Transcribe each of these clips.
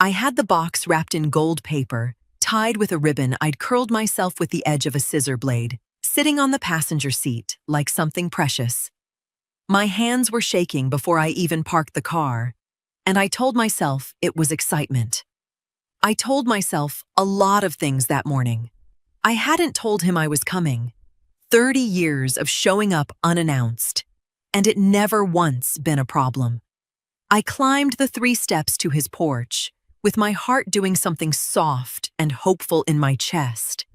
I had the box wrapped in gold paper, tied with a ribbon. I'd curled myself with the edge of a scissor blade, sitting on the passenger seat like something precious. My hands were shaking before I even parked the car, and I told myself it was excitement. I told myself a lot of things that morning. I hadn't told him I was coming. 30 years of showing up unannounced, and it never once been a problem. I climbed the 3 steps to his porch, with my heart doing something soft and hopeful in my chest.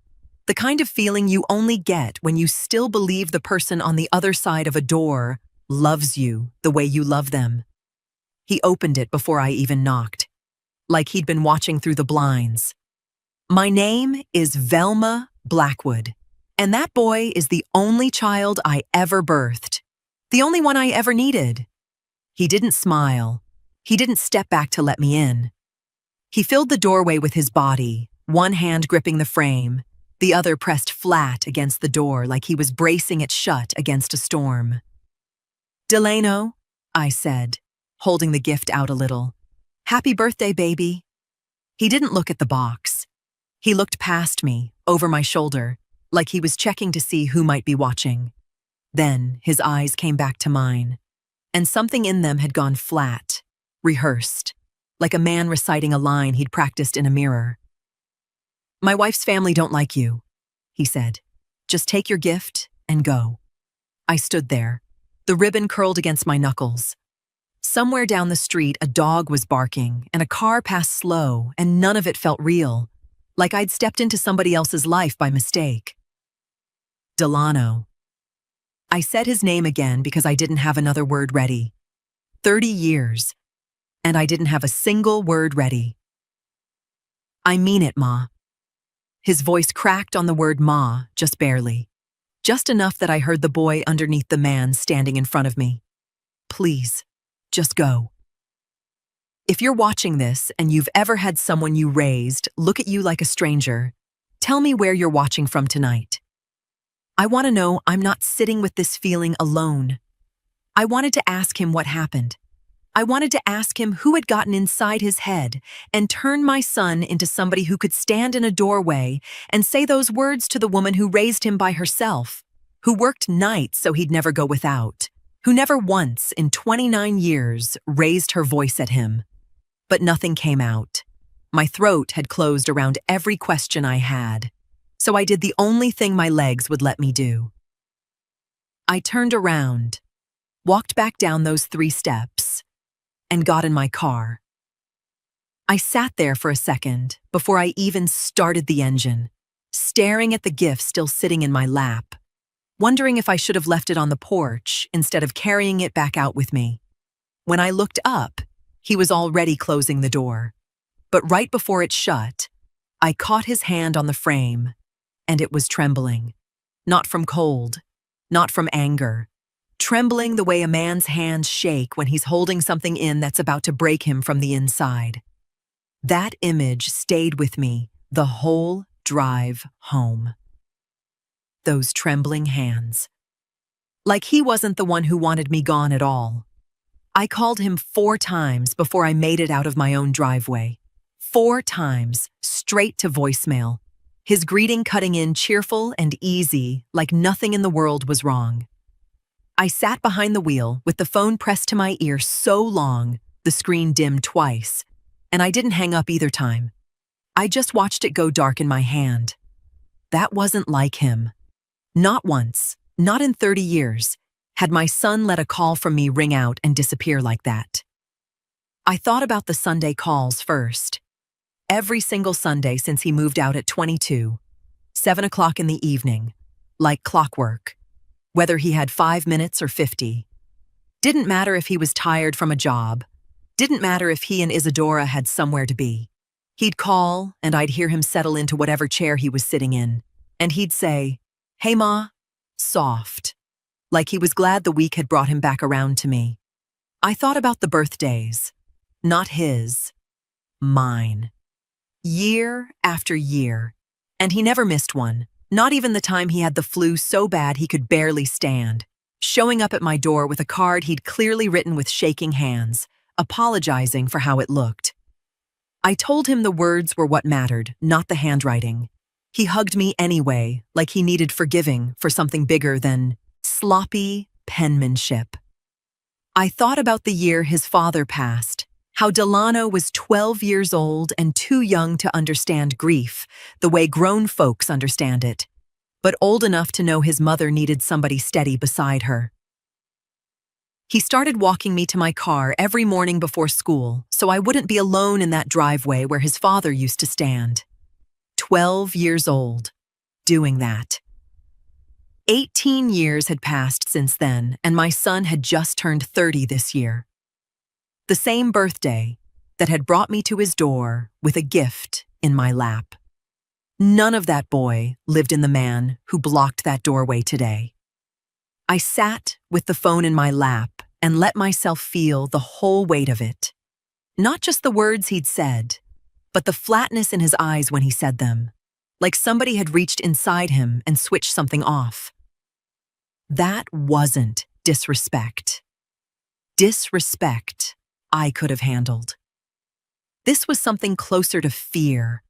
The kind of feeling you only get when you still believe the person on the other side of a door loves you the way you love them. He opened it before I even knocked, like he'd been watching through the blinds. My name is Velma Blackwood, and that boy is the only child I ever birthed, the only one I ever needed. He didn't smile. He didn't step back to let me in. He filled the doorway with his body, one hand gripping the frame, the other pressed flat against the door like he was bracing it shut against a storm. "Delano," I said, holding the gift out a little. "Happy birthday, baby." He didn't look at the box. He looked past me, over my shoulder, like he was checking to see who might be watching. Then his eyes came back to mine, and something in them had gone flat, rehearsed, like a man reciting a line he'd practiced in a mirror. "My wife's family don't like you," he said. "Just take your gift and go." I stood there, the ribbon curled against my knuckles. Somewhere down the street, a dog was barking, and a car passed slow, and none of it felt real, like I'd stepped into somebody else's life by mistake. Delano. I said his name again because I didn't have another word ready. 30 years, and I didn't have a single word ready. "I mean it, Ma." His voice cracked on the word Ma, just barely. Just enough that I heard the boy underneath the man standing in front of me. "Please, just go." If you're watching this and you've ever had someone you raised look at you like a stranger, tell me where you're watching from tonight. I want to know I'm not sitting with this feeling alone. I wanted to ask him what happened. I wanted to ask him who had gotten inside his head and turned my son into somebody who could stand in a doorway and say those words to the woman who raised him by herself, who worked nights so he'd never go without, who never once in 29 years raised her voice at him. But nothing came out. My throat had closed around every question I had, so I did the only thing my legs would let me do. I turned around, walked back down those 3 steps, and got in my car. I sat there for a second before I even started the engine, staring at the gift still sitting in my lap, wondering if I should have left it on the porch instead of carrying it back out with me. When I looked up, he was already closing the door. But right before it shut, I caught his hand on the frame, and it was trembling. Not from cold, not from anger. Trembling the way a man's hands shake when he's holding something in that's about to break him from the inside. That image stayed with me the whole drive home. Those trembling hands. Like he wasn't the one who wanted me gone at all. I called him 4 times before I made it out of my own driveway. 4 times, straight to voicemail. His greeting cutting in cheerful and easy, like nothing in the world was wrong. I sat behind the wheel with the phone pressed to my ear so long, the screen dimmed twice, and I didn't hang up either time. I just watched it go dark in my hand. That wasn't like him. Not once, not in 30 years, had my son let a call from me ring out and disappear like that. I thought about the Sunday calls first. Every single Sunday since he moved out at 22, 7 o'clock in the evening, like clockwork. Whether he had 5 minutes or 50. Didn't matter if he was tired from a job. Didn't matter if he and Isadora had somewhere to be. He'd call, and I'd hear him settle into whatever chair he was sitting in, and he'd say, "Hey, Ma," soft, like he was glad the week had brought him back around to me. I thought about the birthdays. Not his. Mine. Year after year. And he never missed one. Not even the time he had the flu so bad he could barely stand, showing up at my door with a card he'd clearly written with shaking hands, apologizing for how it looked. I told him the words were what mattered, not the handwriting. He hugged me anyway, like he needed forgiving for something bigger than sloppy penmanship. I thought about the year his father passed, how Delano was 12 years old and too young to understand grief the way grown folks understand it, but old enough to know his mother needed somebody steady beside her. He started walking me to my car every morning before school so I wouldn't be alone in that driveway where his father used to stand. 12 years old, doing that. 18 years had passed since then, and my son had just turned 30 this year. The same birthday that had brought me to his door with a gift in my lap. None of that boy lived in the man who blocked that doorway today. I sat with the phone in my lap and let myself feel the whole weight of it. Not just the words he'd said, but the flatness in his eyes when he said them, like somebody had reached inside him and switched something off. That wasn't disrespect. Disrespect I could have handled. This was something closer to fear,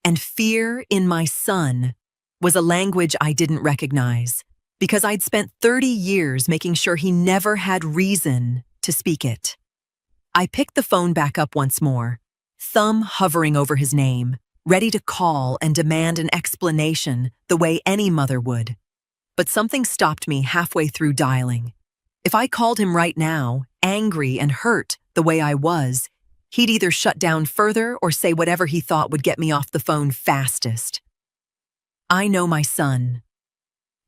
and fear in my son was a language I didn't recognize because I'd spent 30 years making sure he never had reason to speak it. I picked the phone back up once more, thumb hovering over his name, ready to call and demand an explanation the way any mother would. But something stopped me halfway through dialing. If I called him right now, angry and hurt the way I was, he'd either shut down further or say whatever he thought would get me off the phone fastest. I know my son.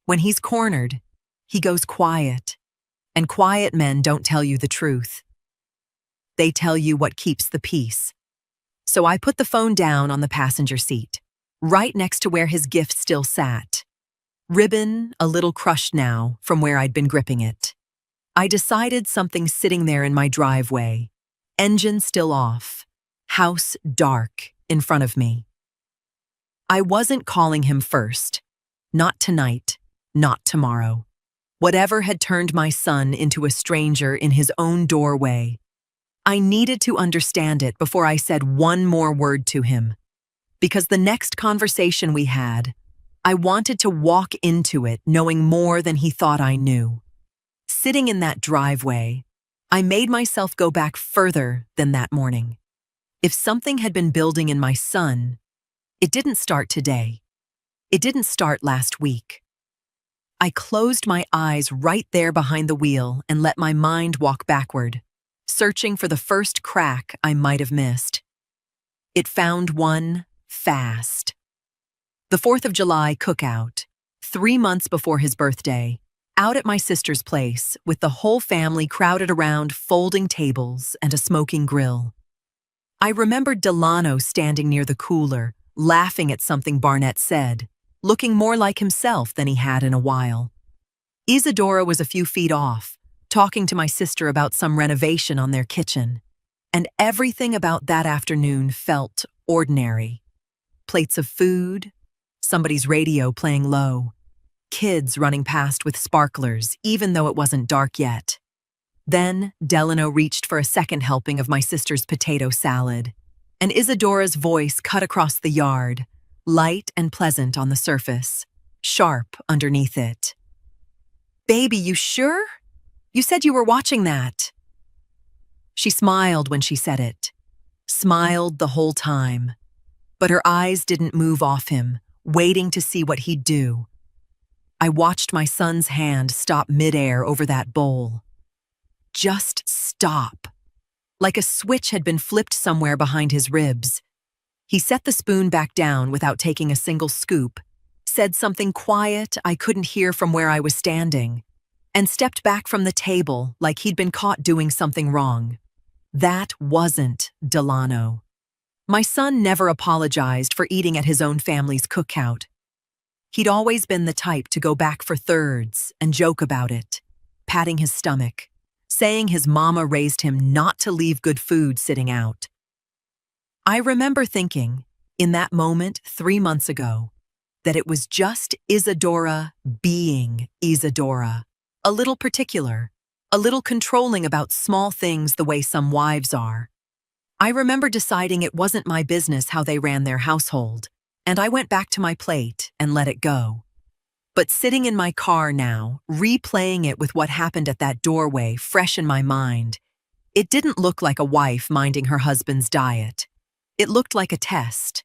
When he's cornered, he goes quiet, and quiet men don't tell you the truth. They tell you what keeps the peace. So I put the phone down on the passenger seat, right next to where his gift still sat. Ribbon a little crushed now from where I'd been gripping it. I decided something sitting there in my driveway, engine still off, house dark in front of me. I wasn't calling him first. Not tonight, not tomorrow. Whatever had turned my son into a stranger in his own doorway, I needed to understand it before I said one more word to him. Because the next conversation we had, I wanted to walk into it knowing more than he thought I knew. Sitting in that driveway, I made myself go back further than that morning. If something had been building in my son, it didn't start today. It didn't start last week. I closed my eyes right there behind the wheel and let my mind walk backward, searching for the first crack I might have missed. It found one fast. The 4th of July cookout, 3 months before his birthday, out at my sister's place with the whole family crowded around folding tables and a smoking grill. I remembered Delano standing near the cooler, laughing at something Barnett said, looking more like himself than he had in a while. Isadora was a few feet off, talking to my sister about some renovation on their kitchen, and everything about that afternoon felt ordinary. Plates of food, somebody's radio playing low, kids running past with sparklers, even though it wasn't dark yet. Then Delano reached for a second helping of my sister's potato salad, and Isadora's voice cut across the yard, light and pleasant on the surface, sharp underneath it. "Baby, you sure? You said you were watching that." She smiled when she said it, smiled the whole time, but her eyes didn't move off him, waiting to see what he'd do. I watched my son's hand stop midair over that bowl. Just stop. Like a switch had been flipped somewhere behind his ribs. He set the spoon back down without taking a single scoop, said something quiet I couldn't hear from where I was standing, and stepped back from the table like he'd been caught doing something wrong. That wasn't Delano. My son never apologized for eating at his own family's cookout. He'd always been the type to go back for thirds and joke about it, patting his stomach, saying his mama raised him not to leave good food sitting out. I remember thinking, in that moment 3 months ago, that it was just Isadora being Isadora, a little particular, a little controlling about small things the way some wives are. I remember deciding it wasn't my business how they ran their household, and I went back to my plate and let it go. But sitting in my car now, replaying it with what happened at that doorway fresh in my mind, it didn't look like a wife minding her husband's diet. It looked like a test,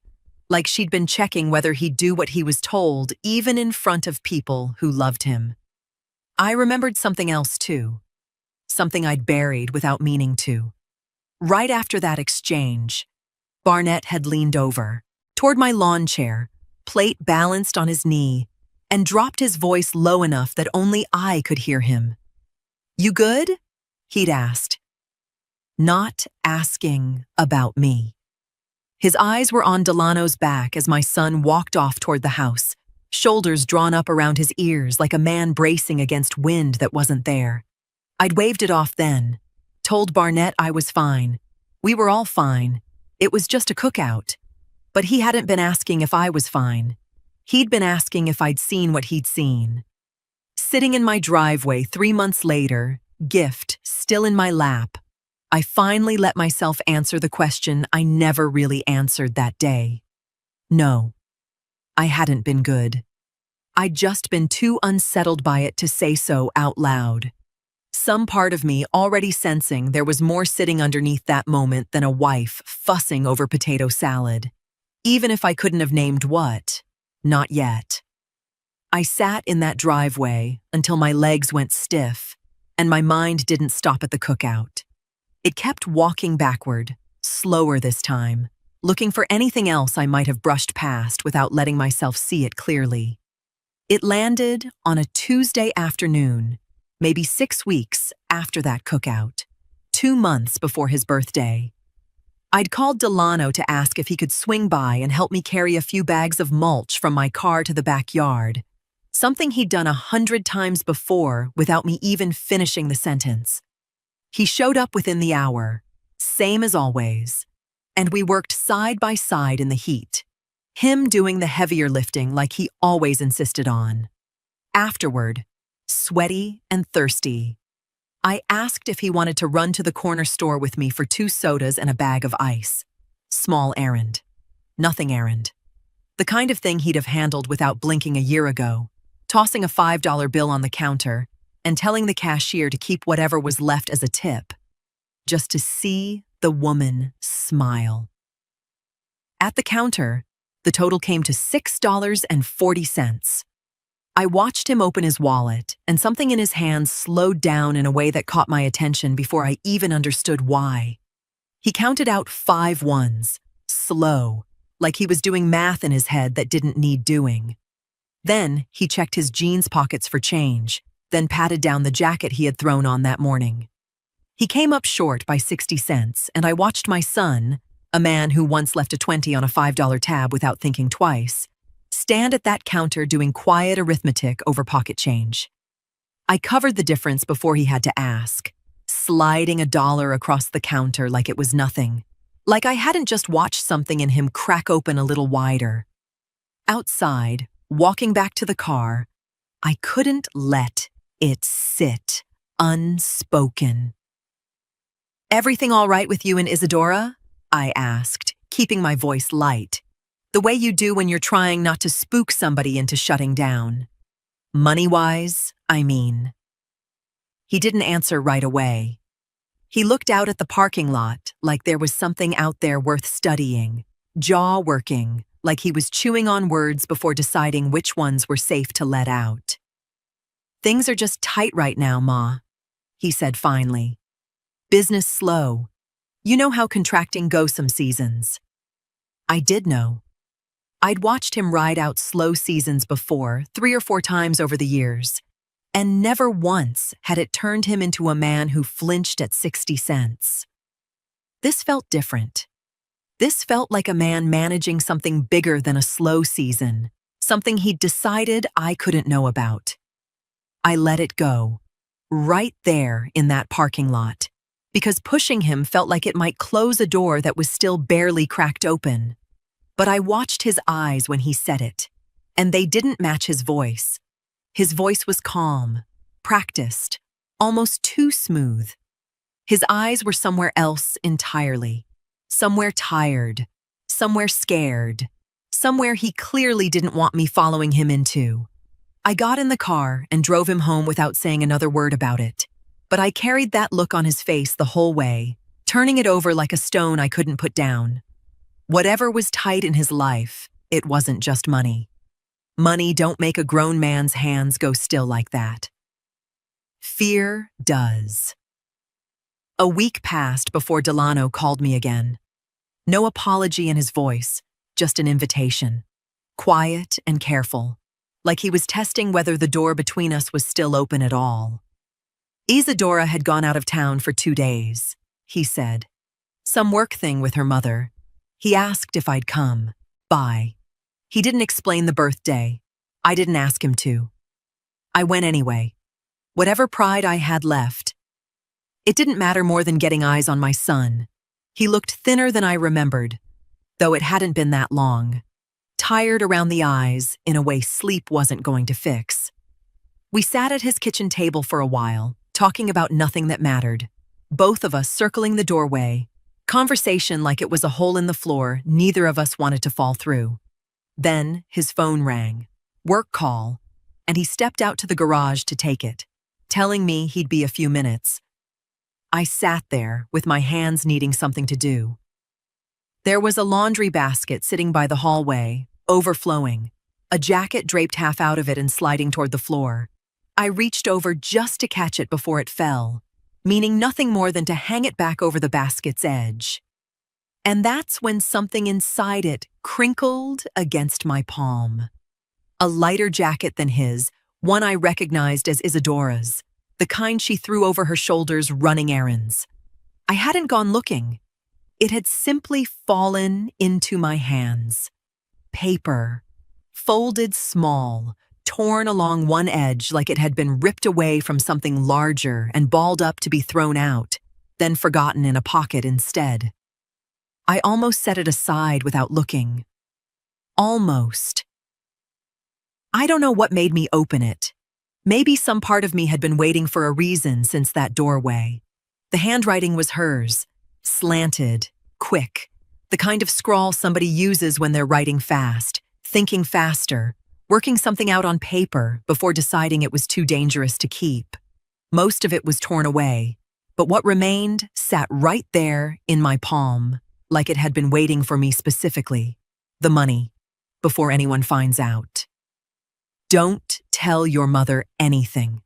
like she'd been checking whether he'd do what he was told, even in front of people who loved him. I remembered something else too, something I'd buried without meaning to. Right after that exchange, Barnett had leaned over, toward my lawn chair, plate balanced on his knee, and dropped his voice low enough that only I could hear him. "You good?" he'd asked. Not asking about me. His eyes were on Delano's back as my son walked off toward the house, shoulders drawn up around his ears like a man bracing against wind that wasn't there. I'd waved it off then, told Barnett I was fine. We were all fine. It was just a cookout. But he hadn't been asking if I was fine. He'd been asking if I'd seen what he'd seen. Sitting in my driveway 3 months later, gift still in my lap, I finally let myself answer the question I never really answered that day. No, I hadn't been good. I'd just been too unsettled by it to say so out loud. Some part of me already sensing there was more sitting underneath that moment than a wife fussing over potato salad. Even if I couldn't have named what, not yet. I sat in that driveway until my legs went stiff and my mind didn't stop at the cookout. It kept walking backward, slower this time, looking for anything else I might have brushed past without letting myself see it clearly. It landed on a Tuesday afternoon, maybe 6 weeks after that cookout, 2 months before his birthday. I'd called Delano to ask if he could swing by and help me carry a few bags of mulch from my car to the backyard, something he'd done 100 times before without me even finishing the sentence. He showed up within the hour, same as always, and we worked side by side in the heat, him doing the heavier lifting like he always insisted on. Afterward, sweaty and thirsty, I asked if he wanted to run to the corner store with me for 2 sodas and a bag of ice. Small errand. Nothing errand. The kind of thing he'd have handled without blinking a year ago, tossing a $5 bill on the counter and telling the cashier to keep whatever was left as a tip, just to see the woman smile. At the counter, the total came to $6.40. I watched him open his wallet, and something in his hands slowed down in a way that caught my attention before I even understood why. He counted out 5 ones, slow, like he was doing math in his head that didn't need doing. Then he checked his jeans pockets for change, then patted down the jacket he had thrown on that morning. He came up short by 60 cents, and I watched my son, a man who once left a 20 on a $5 tab without thinking twice, stand at that counter doing quiet arithmetic over pocket change. I covered the difference before he had to ask, sliding a dollar across the counter like it was nothing, like I hadn't just watched something in him crack open a little wider. Outside, walking back to the car, I couldn't let it sit unspoken. "Everything all right with you and Isadora?" I asked, keeping my voice light, the way you do when you're trying not to spook somebody into shutting down. Money-wise, I mean. He didn't answer right away. He looked out at the parking lot like there was something out there worth studying, jaw working, like he was chewing on words before deciding which ones were safe to let out. "Things are just tight right now, Ma," he said finally. "Business slow. You know how contracting goes some seasons." I did know. I'd watched him ride out slow seasons before, 3 or 4 times over the years, and never once had it turned him into a man who flinched at 60 cents. This felt different. This felt like a man managing something bigger than a slow season, something he'd decided I couldn't know about. I let it go, right there in that parking lot, because pushing him felt like it might close a door that was still barely cracked open. But I watched his eyes when he said it, and they didn't match his voice. His voice was calm, practiced, almost too smooth. His eyes were somewhere else entirely, Somewhere tired, somewhere scared, somewhere he clearly didn't want me following him into. I got in the car and drove him home without saying another word about it. But I carried that look on his face the whole way, turning it over like a stone I couldn't put down. Whatever was tight in his life, it wasn't just money. Money don't make a grown man's hands go still like that. Fear does. A week passed before Delano called me again. No apology in his voice, just an invitation. Quiet and careful, like he was testing whether the door between us was still open at all. Isadora had gone out of town for 2 days, he said. Some work thing with her mother. He asked if I'd come. Bye. He didn't explain the birthday. I didn't ask him to. I went anyway. Whatever pride I had left. It didn't matter more than getting eyes on my son. He looked thinner than I remembered, though it hadn't been that long. Tired around the eyes in a way sleep wasn't going to fix. We sat at his kitchen table for a while, talking about nothing that mattered. Both of us circling the doorway. Conversation like it was a hole in the floor neither of us wanted to fall through. Then his phone rang. Work call, and he stepped out to the garage to take it, telling me he'd be a few minutes. I sat there with my hands needing something to do. There was a laundry basket sitting by the hallway, overflowing, a jacket draped half out of it and sliding toward the floor. I reached over just to catch it before it fell, meaning nothing more than to hang it back over the basket's edge. And that's when something inside it crinkled against my palm. A lighter jacket than his, one I recognized as Isadora's, the kind she threw over her shoulders running errands. I hadn't gone looking. It had simply fallen into my hands. Paper, folded small, torn along one edge like it had been ripped away from something larger and balled up to be thrown out, then forgotten in a pocket instead. I almost set it aside without looking. Almost. I don't know what made me open it. Maybe some part of me had been waiting for a reason since that doorway. The handwriting was hers, slanted, quick, the kind of scrawl somebody uses when they're writing fast, thinking faster, working something out on paper before deciding it was too dangerous to keep. Most of it was torn away, but what remained sat right there in my palm, like it had been waiting for me specifically. The money, before anyone finds out. Don't tell your mother anything.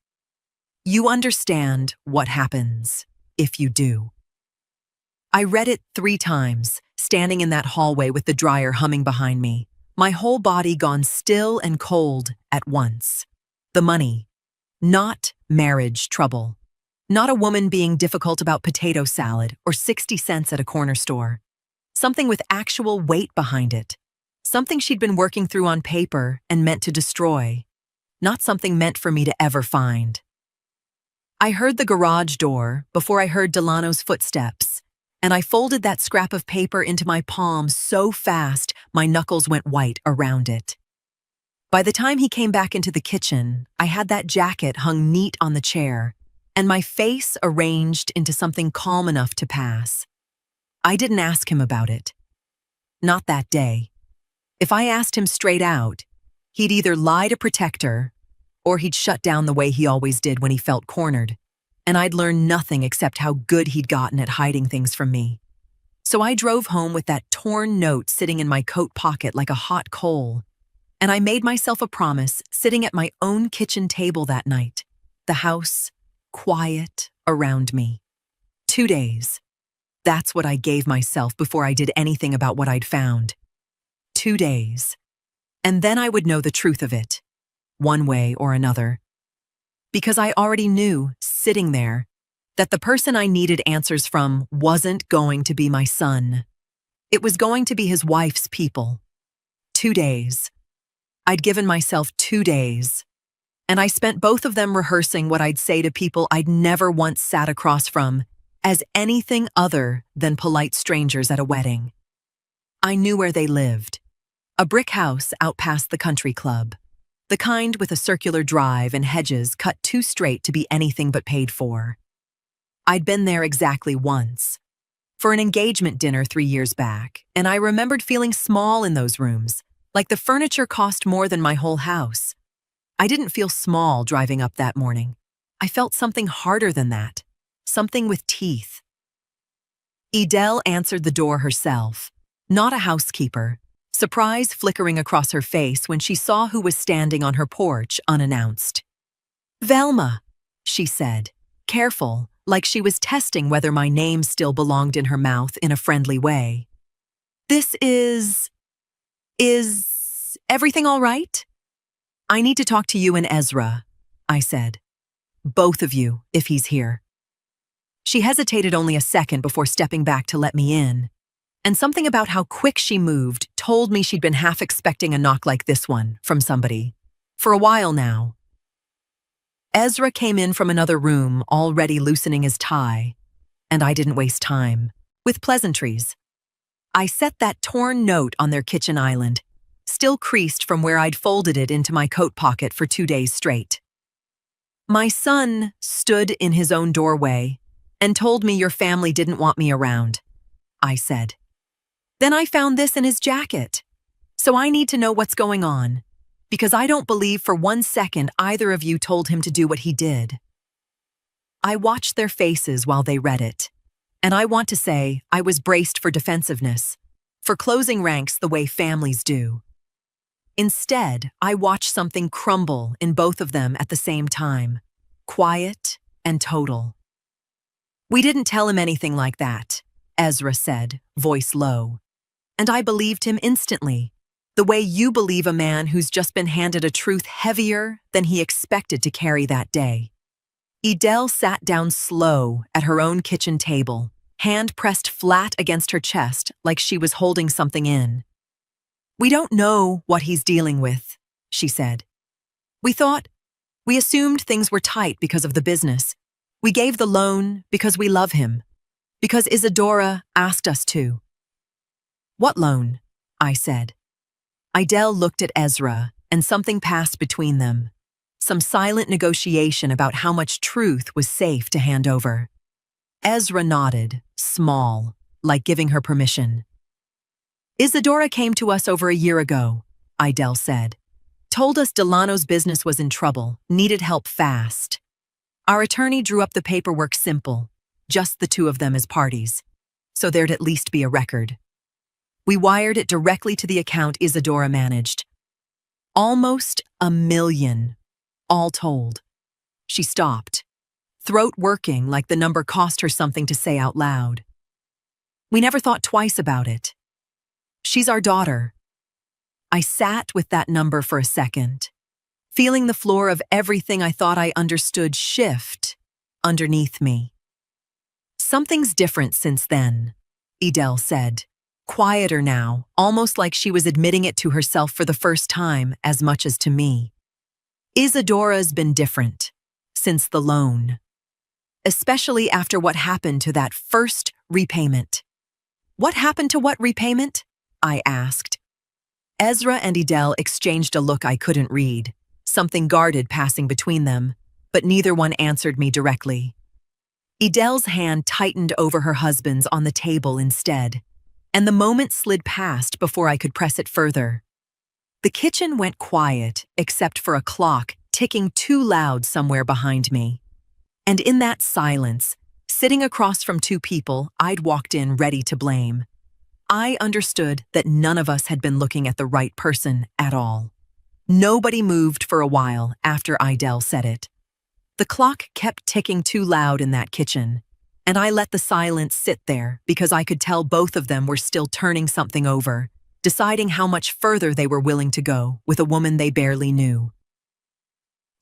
You understand what happens if you do. I read it 3 times, standing in that hallway with the dryer humming behind me, my whole body gone still and cold at once. The money. Not marriage trouble. Not a woman being difficult about potato salad or 60 cents at a corner store. Something with actual weight behind it. Something she'd been working through on paper and meant to destroy. Not something meant for me to ever find. I heard the garage door before I heard Delano's footsteps, and I folded that scrap of paper into my palm so fast my knuckles went white around it. By the time he came back into the kitchen, I had that jacket hung neat on the chair, and my face arranged into something calm enough to pass. I didn't ask him about it. Not that day. If I asked him straight out, he'd either lie to protect her, or he'd shut down the way he always did when he felt cornered, and I'd learn nothing except how good he'd gotten at hiding things from me. So I drove home with that torn note sitting in my coat pocket like a hot coal, and I made myself a promise sitting at my own kitchen table that night, the house quiet around me. 2 days. That's what I gave myself before I did anything about what I'd found. 2 days. And then I would know the truth of it, one way or another. Because I already knew, sitting there, that the person I needed answers from wasn't going to be my son. It was going to be his wife's people. 2 days. I'd given myself 2 days, and I spent both of them rehearsing what I'd say to people I'd never once sat across from as anything other than polite strangers at a wedding. I knew where they lived. A brick house out past the country club. The kind with a circular drive and hedges cut too straight to be anything but paid for. I'd been there exactly once. for an engagement dinner 3 years back, and I remembered feeling small in those rooms, like the furniture cost more than my whole house. I didn't feel small driving up that morning. I felt something harder than that, something with teeth. Edel answered the door herself, not a housekeeper, surprise flickering across her face when she saw who was standing on her porch unannounced. "Velma," she said, careful, like she was testing whether my name still belonged in her mouth in a friendly way. "This is everything all right? I need to talk to you and Ezra," I said. "Both of you, if he's here." She hesitated only a second before stepping back to let me in, and something about how quick she moved told me she'd been half expecting a knock like this one from somebody, for a while now. Ezra came in from another room, already loosening his tie, and I didn't waste time with pleasantries. I set that torn note on their kitchen island, still creased from where I'd folded it into my coat pocket for 2 days straight. "My son stood in his own doorway and told me your family didn't want me around," I said. "Then I found this in his jacket. So I need to know what's going on, because I don't believe for 1 second either of you told him to do what he did." I watched their faces while they read it, and I want to say I was braced for defensiveness, for closing ranks the way families do. Instead, I watched something crumble in both of them at the same time, quiet and total. "We didn't tell him anything like that," Ezra said, voice low. And I believed him instantly, the way you believe a man who's just been handed a truth heavier than he expected to carry that day. Edel sat down slow at her own kitchen table, hand pressed flat against her chest like she was holding something in. "We don't know what he's dealing with," she said. We assumed things were tight because of the business. We gave the loan because we love him, because Isadora asked us to." "What loan?" I said. Edel looked at Ezra, and something passed between them, some silent negotiation about how much truth was safe to hand over. Ezra nodded, small, like giving her permission. "Isadora came to us over a year ago," Edel said. "Told us Delano's business was in trouble, needed help fast. Our attorney drew up the paperwork simple, just the two of them as parties, so there'd at least be a record. We wired it directly to the account Isadora managed. Almost $1 million, all told." She stopped, throat working like the number cost her something to say out loud. "We never thought twice about it. She's our daughter." I sat with that number for a second, feeling the floor of everything I thought I understood shift underneath me. "Something's different since then," Edel said, quieter now, almost like she was admitting it to herself for the first time as much as to me. "Isadora's been different since the loan, especially after what happened to that first repayment." "What happened to what repayment?" I asked. Ezra and Edel exchanged a look I couldn't read, something guarded passing between them, but neither one answered me directly. Edel's hand tightened over her husband's on the table instead, and the moment slid past before I could press it further. The kitchen went quiet, except for a clock ticking too loud somewhere behind me. And in that silence, sitting across from two people I'd walked in ready to blame, I understood that none of us had been looking at the right person at all. Nobody moved for a while after Edel said it. The clock kept ticking too loud in that kitchen, and I let the silence sit there because I could tell both of them were still turning something over, deciding how much further they were willing to go with a woman they barely knew.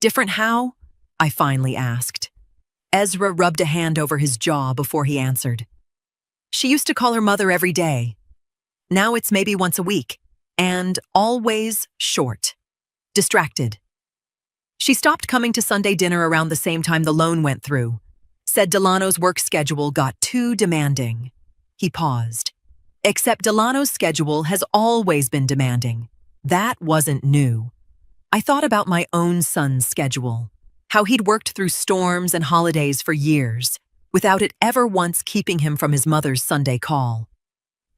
"Different how?" I finally asked. Ezra rubbed a hand over his jaw before he answered. "She used to call her mother every day. Now it's maybe once a week, and always short. Distracted. She stopped coming to Sunday dinner around the same time the loan went through. Said Delano's work schedule got too demanding." He paused. "Except Delano's schedule has always been demanding. That wasn't new. I thought about my own son's schedule, how he'd worked through storms and holidays for years, without it ever once keeping him from his mother's Sunday call.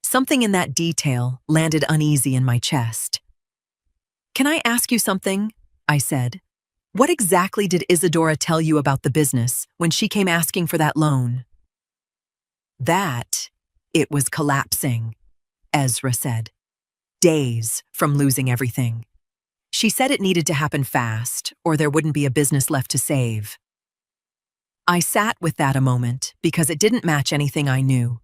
Something in that detail landed uneasy in my chest. "Can I ask you something?" I said. "What exactly did Isadora tell you about the business when she came asking for that loan?" "That it was collapsing," Ezra said. "Days from losing everything. She said it needed to happen fast, or there wouldn't be a business left to save." I sat with that a moment because it didn't match anything I knew.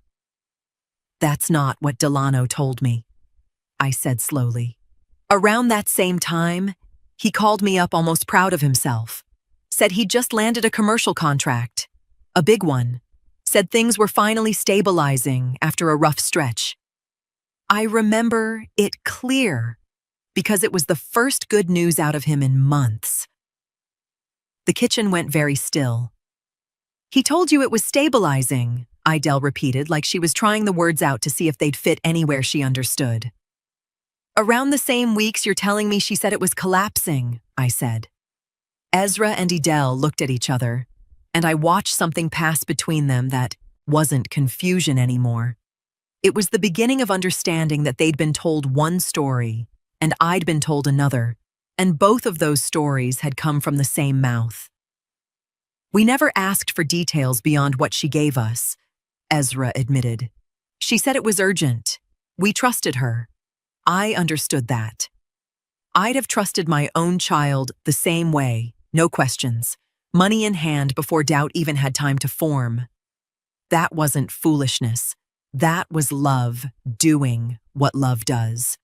"That's not what Delano told me," I said slowly. "Around that same time, he called me up almost proud of himself. Said he'd just landed a commercial contract. A big one. Said things were finally stabilizing after a rough stretch. I remember it clear because it was the first good news out of him in months." The kitchen went very still. "He told you it was stabilizing," Idell repeated like she was trying the words out to see if they'd fit anywhere she understood. "Around the same weeks you're telling me she said it was collapsing," I said. Ezra and Idell looked at each other, and I watched something pass between them that wasn't confusion anymore. It was the beginning of understanding that they'd been told one story, and I'd been told another, and both of those stories had come from the same mouth. "We never asked for details beyond what she gave us," Ezra admitted. "She said it was urgent. We trusted her. I understood that. I'd have trusted my own child the same way, no questions, money in hand before doubt even had time to form. That wasn't foolishness. That was love doing what love does.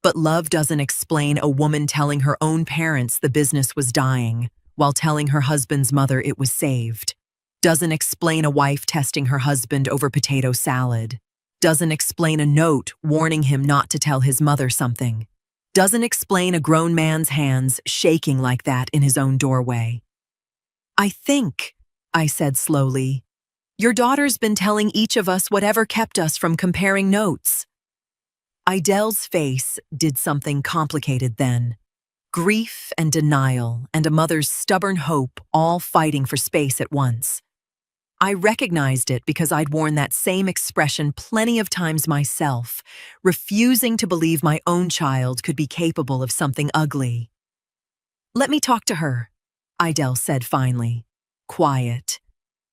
But love doesn't explain a woman telling her own parents the business was dying while telling her husband's mother it was saved. Doesn't explain a wife testing her husband over potato salad. Doesn't explain a note warning him not to tell his mother something. Doesn't explain a grown man's hands shaking like that in his own doorway. "I think," I said slowly, "your daughter's been telling each of us whatever kept us from comparing notes." Idell's face did something complicated then. Grief and denial and a mother's stubborn hope all fighting for space at once. I recognized it because I'd worn that same expression plenty of times myself, refusing to believe my own child could be capable of something ugly. "Let me talk to her," Idell said finally, quiet,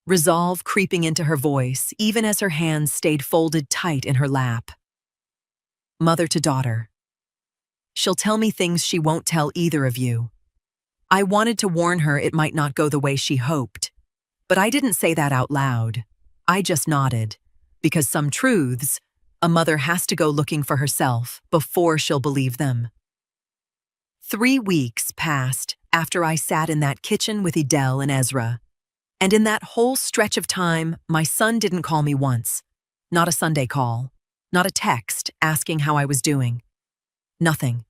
resolve creeping into her voice even as her hands stayed folded tight in her lap. "Mother to daughter. She'll tell me things she won't tell either of you. I wanted to warn her it might not go the way she hoped, but I didn't say that out loud. I just nodded, because some truths, a mother has to go looking for herself before she'll believe them." 3 weeks passed after I sat in that kitchen with Idell and Ezra, and in that whole stretch of time, my son didn't call me once. Not a Sunday call, not a text asking how I was doing. Nothing.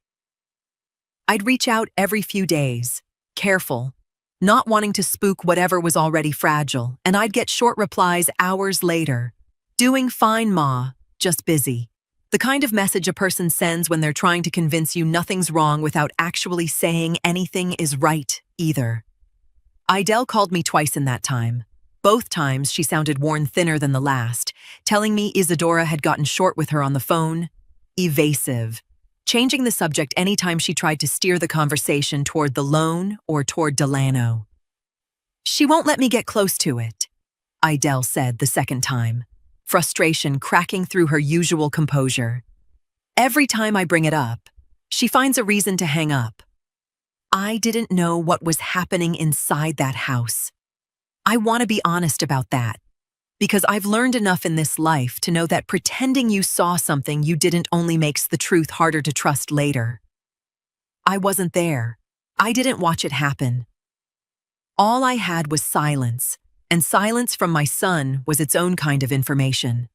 I'd reach out every few days, careful, not wanting to spook whatever was already fragile, and I'd get short replies hours later. "Doing fine, Ma, just busy." The kind of message a person sends when they're trying to convince you nothing's wrong without actually saying anything is right, either. Idell called me twice in that time. Both times she sounded worn thinner than the last, telling me Isadora had gotten short with her on the phone. Evasive. Changing the subject anytime she tried to steer the conversation toward the loan or toward Delano. "She won't let me get close to it," Idell said the second time, frustration cracking through her usual composure. "Every time I bring it up, she finds a reason to hang up." I didn't know what was happening inside that house. I want to be honest about that, because I've learned enough in this life to know that pretending you saw something you didn't only makes the truth harder to trust later. I wasn't there. I didn't watch it happen. All I had was silence, and silence from my son was its own kind of information.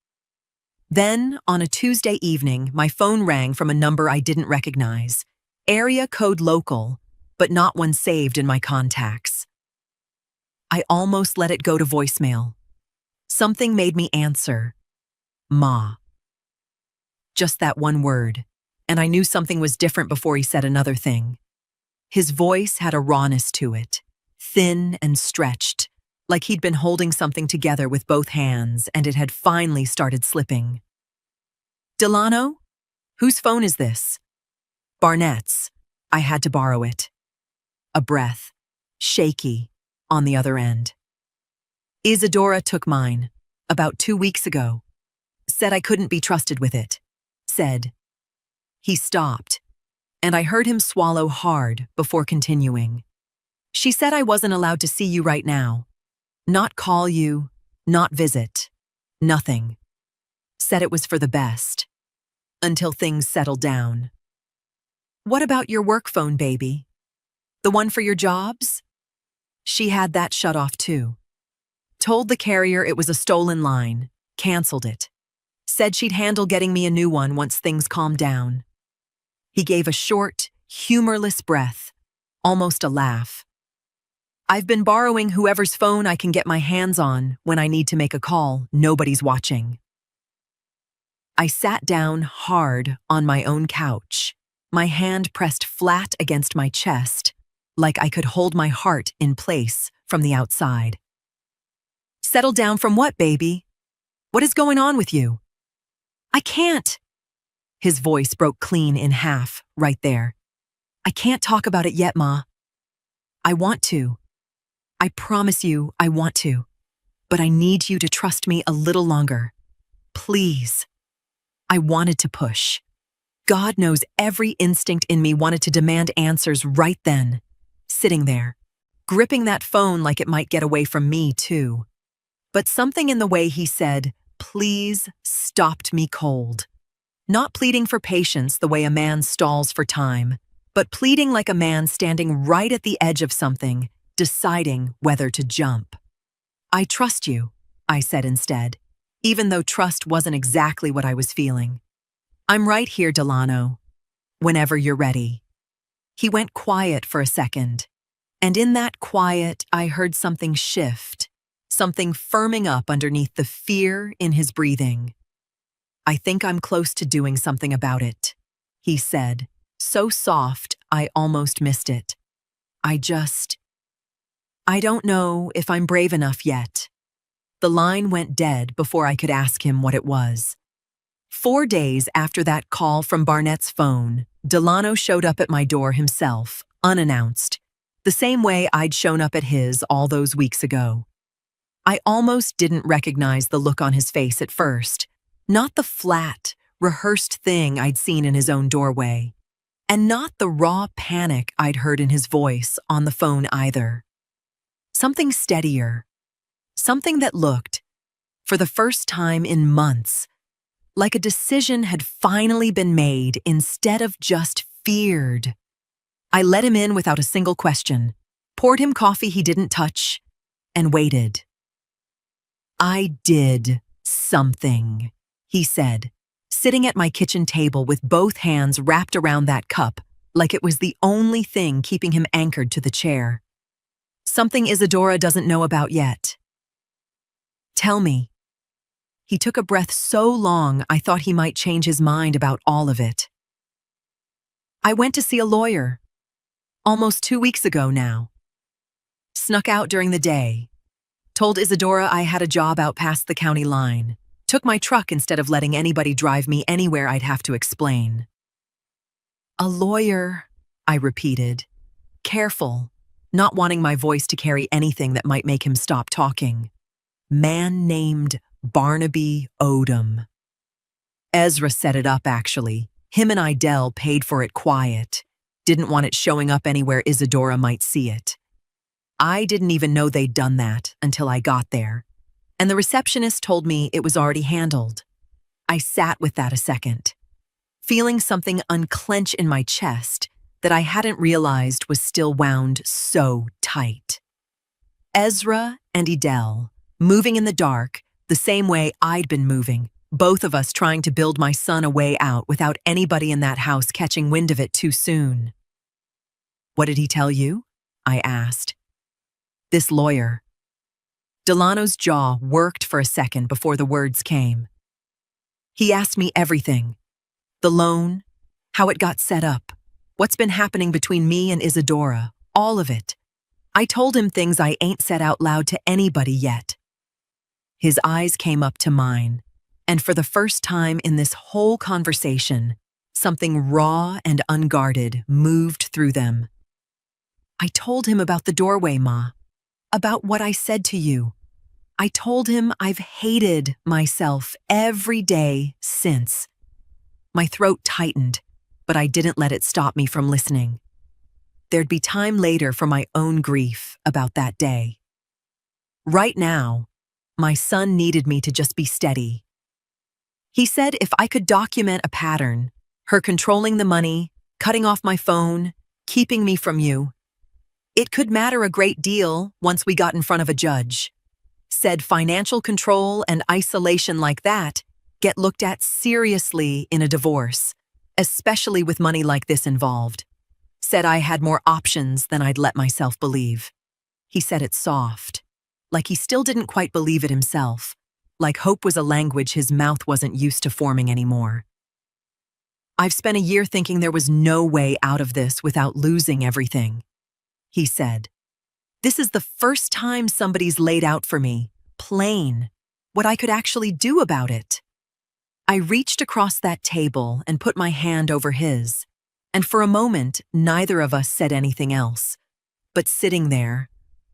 Then, on a Tuesday evening, my phone rang from a number I didn't recognize. Area code local, but not one saved in my contacts. I almost let it go to voicemail. Something made me answer. "Ma." Just that one word, and I knew something was different before he said another thing. His voice had a rawness to it, thin and stretched, like he'd been holding something together with both hands and it had finally started slipping. "Delano? Whose phone is this?" "Barnett's. I had to borrow it." A breath, shaky, on the other end. "Isadora took mine, about 2 weeks ago. Said I couldn't be trusted with it. Said." He stopped, and I heard him swallow hard before continuing. "She said I wasn't allowed to see you right now. Not call you, not visit. Nothing. Said it was for the best. Until things settled down." "What about your work phone, baby? The one for your jobs?" "She had that shut off too. Told the carrier it was a stolen line, canceled it. Said she'd handle getting me a new one once things calmed down." He gave a short, humorless breath, almost a laugh. "I've been borrowing whoever's phone I can get my hands on when I need to make a call. Nobody's watching." I sat down hard on my own couch, my hand pressed flat against my chest, like I could hold my heart in place from the outside. "Settle down from what, baby? What is going on with you?" "I can't." His voice broke clean in half, right there. "I can't talk about it yet, Ma. I want to. I promise you I want to. But I need you to trust me a little longer. Please." I wanted to push. God knows every instinct in me wanted to demand answers right then, sitting there, gripping that phone like it might get away from me too. But something in the way he said, "Please," stopped me cold. Not pleading for patience the way a man stalls for time, but pleading like a man standing right at the edge of something, deciding whether to jump. "I trust you," I said instead, even though trust wasn't exactly what I was feeling. "I'm right here, Delano. Whenever you're ready." He went quiet for a second, and in that quiet, I heard something shift, something firming up underneath the fear in his breathing. "I think I'm close to doing something about it," he said, so soft I almost missed it. I don't know if I'm brave enough yet." The line went dead before I could ask him what it was. 4 days after that call from Barnett's phone, Delano showed up at my door himself, unannounced, the same way I'd shown up at his all those weeks ago. I almost didn't recognize the look on his face at first, not the flat, rehearsed thing I'd seen in his own doorway, and not the raw panic I'd heard in his voice on the phone either. Something steadier, something that looked, for the first time in months, like a decision had finally been made instead of just feared. I let him in without a single question, poured him coffee he didn't touch, and waited. "I did something," he said, sitting at my kitchen table with both hands wrapped around that cup like it was the only thing keeping him anchored to the chair. "Something Isadora doesn't know about yet." "Tell me." He took a breath so long I thought he might change his mind about all of it. "I went to see a lawyer. Almost 2 weeks ago now. Snuck out during the day. Told Isadora I had a job out past the county line. Took my truck instead of letting anybody drive me anywhere I'd have to explain." "A lawyer," I repeated, careful, not wanting my voice to carry anything that might make him stop talking. "Man named Barnaby Odom. Ezra set it up, actually. Him and Idell paid for it quiet. Didn't want it showing up anywhere Isadora might see it. I didn't even know they'd done that until I got there, and the receptionist told me it was already handled. I sat with that a second, feeling something unclench in my chest that I hadn't realized was still wound so tight. Ezra and Idell, moving in the dark, the same way I'd been moving, both of us trying to build my son a way out without anybody in that house catching wind of it too soon. "What did he tell you?" I asked. "This lawyer." Delano's jaw worked for a second before the words came. "He asked me everything. The loan, how it got set up, what's been happening between me and Isadora, all of it. I told him things I ain't said out loud to anybody yet. His eyes came up to mine, and for the first time in this whole conversation, something raw and unguarded moved through them. I told him about the doorway, Ma, about what I said to you. I told him I've hated myself every day since. My throat tightened, but I didn't let it stop me from listening. There'd be time later for my own grief about that day. Right now, my son needed me to just be steady. He said if I could document a pattern, her controlling the money, cutting off my phone, keeping me from you, it could matter a great deal once we got in front of a judge. Said financial control and isolation like that get looked at seriously in a divorce, especially with money like this involved. Said I had more options than I'd let myself believe. He said it soft, like he still didn't quite believe it himself, like hope was a language his mouth wasn't used to forming anymore. I've spent a year thinking there was no way out of this without losing everything, he said. This is the first time somebody's laid out for me, plain, what I could actually do about it. I reached across that table and put my hand over his, and for a moment, neither of us said anything else. But sitting there,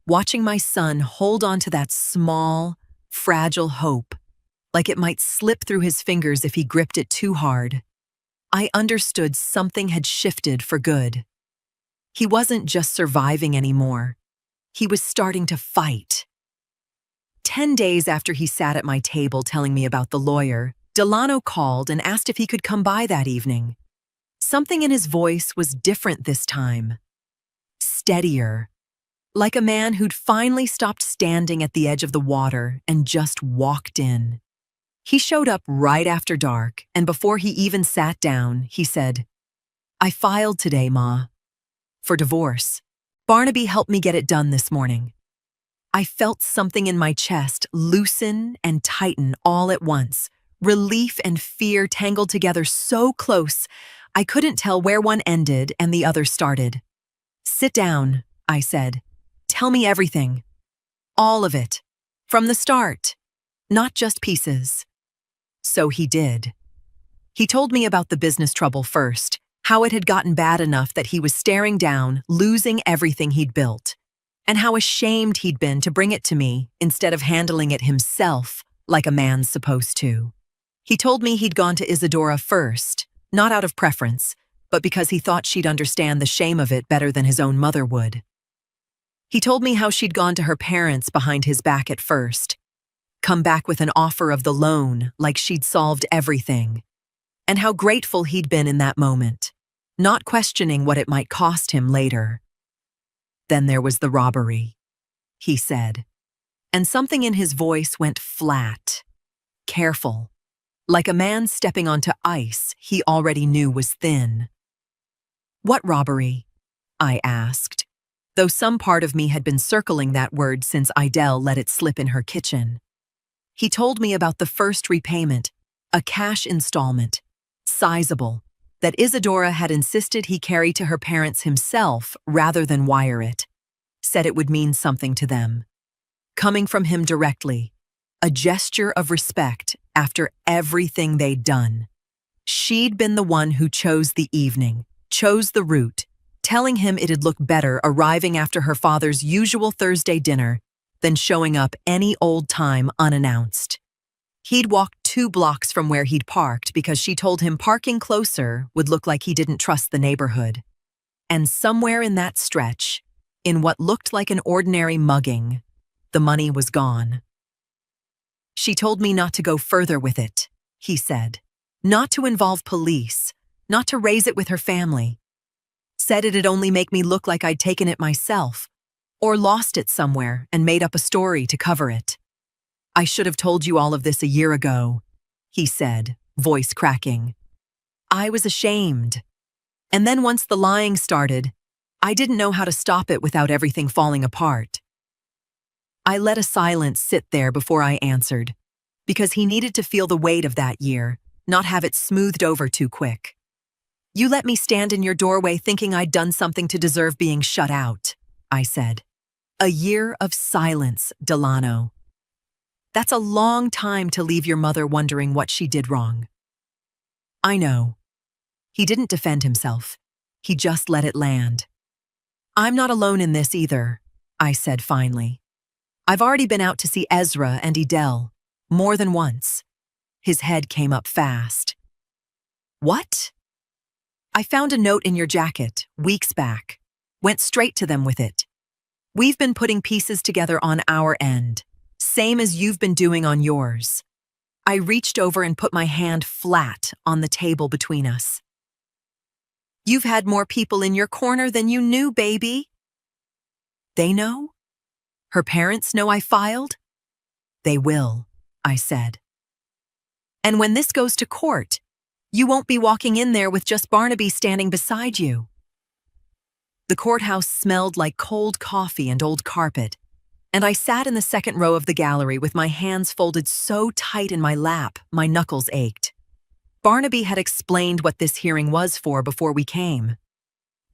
watching my son hold on to that small, fragile hope, like it might slip through his fingers if he gripped it too hard, I understood something had shifted for good. He wasn't just surviving anymore. He was starting to fight. 10 days after he sat at my table telling me about the lawyer, Delano called and asked if he could come by that evening. Something in his voice was different this time. Steadier. Like a man who'd finally stopped standing at the edge of the water and just walked in. He showed up right after dark, and before he even sat down, he said, "I filed today, Ma, for divorce. Barnaby helped me get it done this morning." I felt something in my chest loosen and tighten all at once, relief and fear tangled together so close, I couldn't tell where one ended and the other started. "Sit down," I said. "Tell me everything. All of it. From the start. Not just pieces." So he did. He told me about the business trouble first, how it had gotten bad enough that he was staring down, losing everything he'd built, and how ashamed he'd been to bring it to me instead of handling it himself like a man's supposed to. He told me he'd gone to Isadora first, not out of preference, but because he thought she'd understand the shame of it better than his own mother would. He told me how she'd gone to her parents behind his back at first, come back with an offer of the loan like she'd solved everything, and how grateful he'd been in that moment, not questioning what it might cost him later. Then there was the robbery, he said, and something in his voice went flat, careful, like a man stepping onto ice he already knew was thin. "What robbery?" I asked, though some part of me had been circling that word since Idelle let it slip in her kitchen. He told me about the first repayment, a cash installment, sizable, that Isadora had insisted he carry to her parents himself rather than wire it. Said it would mean something to them. Coming from him directly, a gesture of respect after everything they'd done. She'd been the one who chose the evening, chose the route, telling him it'd look better arriving after her father's usual Thursday dinner than showing up any old time unannounced. He'd walked 2 blocks from where he'd parked because she told him parking closer would look like he didn't trust the neighborhood. And somewhere in that stretch, in what looked like an ordinary mugging, the money was gone. "She told me not to go further with it," he said. "Not to involve police, not to raise it with her family. Said it'd only make me look like I'd taken it myself, or lost it somewhere and made up a story to cover it. I should have told you all of this a year ago," he said, voice cracking. "I was ashamed. And then once the lying started, I didn't know how to stop it without everything falling apart." I let a silence sit there before I answered, because he needed to feel the weight of that year, not have it smoothed over too quick. "You let me stand in your doorway thinking I'd done something to deserve being shut out," I said. A year of silence, Delano. That's a long time to leave your mother wondering what she did wrong. I know. He didn't defend himself. He just let it land. I'm not alone in this either, I said finally. I've already been out to see Ezra and Edel, more than once. His head came up fast. What? I found a note in your jacket, weeks back. Went straight to them with it. We've been putting pieces together on our end, same as you've been doing on yours. I reached over and put my hand flat on the table between us. You've had more people in your corner than you knew, baby. They know? Her parents know I filed? They will, I said. And when this goes to court, you won't be walking in there with just Barnaby standing beside you. The courthouse smelled like cold coffee and old carpet, and I sat in the second row of the gallery with my hands folded so tight in my lap, my knuckles ached. Barnaby had explained what this hearing was for before we came.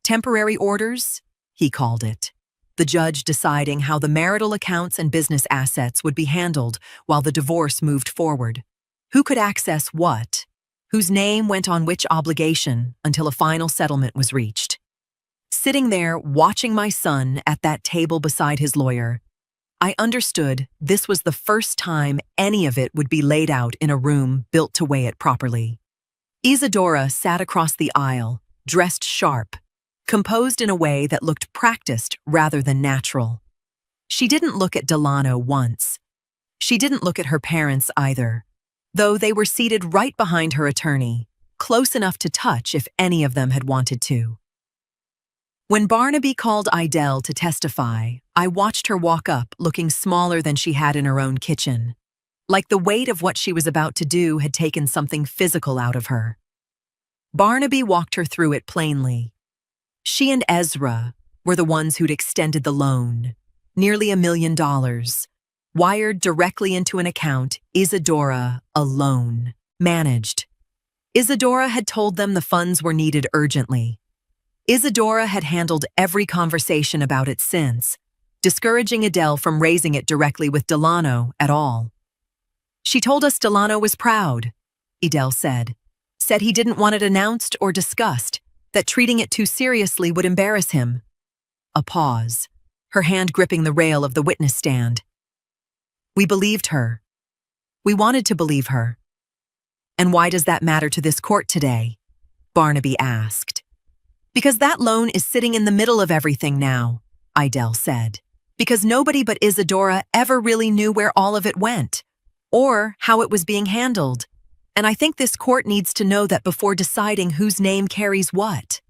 Temporary orders, he called it. The judge deciding how the marital accounts and business assets would be handled while the divorce moved forward. Who could access what? Whose name went on which obligation until a final settlement was reached. Sitting there, watching my son at that table beside his lawyer, I understood this was the first time any of it would be laid out in a room built to weigh it properly. Isadora sat across the aisle, dressed sharp, composed in a way that looked practiced rather than natural. She didn't look at Delano once. She didn't look at her parents either, though they were seated right behind her attorney, close enough to touch if any of them had wanted to. When Barnaby called Idel to testify, I watched her walk up looking smaller than she had in her own kitchen, like the weight of what she was about to do had taken something physical out of her. Barnaby walked her through it plainly. She and Ezra were the ones who'd extended the loan, nearly $1 million, wired directly into an account Isadora alone managed. Isadora had told them the funds were needed urgently. Isadora had handled every conversation about it since, discouraging Adele from raising it directly with Delano at all. She told us Delano was proud, Adele said he didn't want it announced or discussed, that treating it too seriously would embarrass him. A pause, her hand gripping the rail of the witness stand. We believed her. We wanted to believe her. And why does that matter to this court today? Barnaby asked. Because that loan is sitting in the middle of everything now, Idel said. Because nobody but Isadora ever really knew where all of it went, or how it was being handled. And I think this court needs to know that before deciding whose name carries what.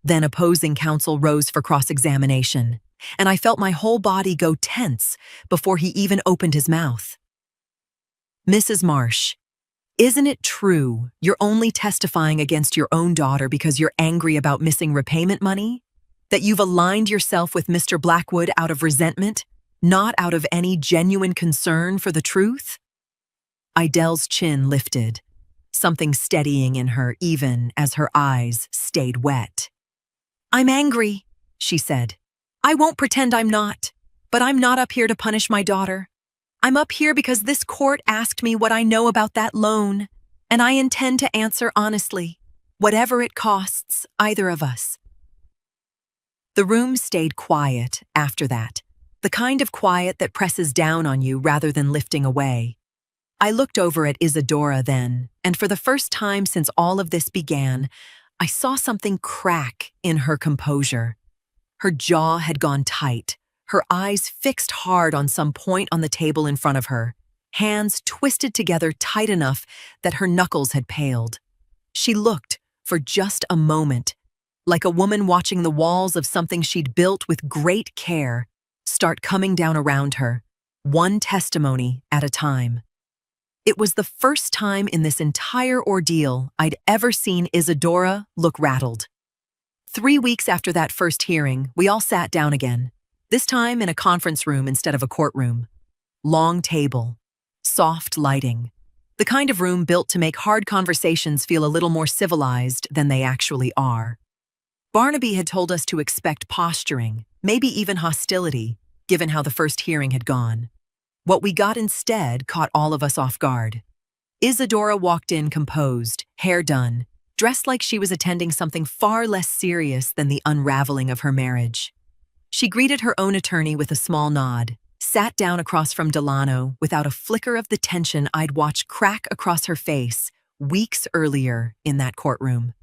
Then opposing counsel rose for cross-examination, and I felt my whole body go tense before he even opened his mouth. Mrs. Marsh, isn't it true you're only testifying against your own daughter because you're angry about missing repayment money? That you've aligned yourself with Mr. Blackwood out of resentment, not out of any genuine concern for the truth? Idel's chin lifted, something steadying in her even as her eyes stayed wet. I'm angry, she said. I won't pretend I'm not, but I'm not up here to punish my daughter. I'm up here because this court asked me what I know about that loan, and I intend to answer honestly, whatever it costs either of us. The room stayed quiet after that, the kind of quiet that presses down on you rather than lifting away. I looked over at Isadora then, and for the first time since all of this began, I saw something crack in her composure. Her jaw had gone tight, her eyes fixed hard on some point on the table in front of her, hands twisted together tight enough that her knuckles had paled. She looked, for just a moment, like a woman watching the walls of something she'd built with great care start coming down around her, one testimony at a time. It was the first time in this entire ordeal I'd ever seen Isadora look rattled. 3 weeks after that first hearing, we all sat down again, this time in a conference room instead of a courtroom. Long table, soft lighting, the kind of room built to make hard conversations feel a little more civilized than they actually are. Barnaby had told us to expect posturing, maybe even hostility, given how the first hearing had gone. What we got instead caught all of us off guard. Isadora walked in composed, hair done, dressed like she was attending something far less serious than the unraveling of her marriage. She greeted her own attorney with a small nod, sat down across from Delano without a flicker of the tension I'd watched crack across her face weeks earlier in that courtroom.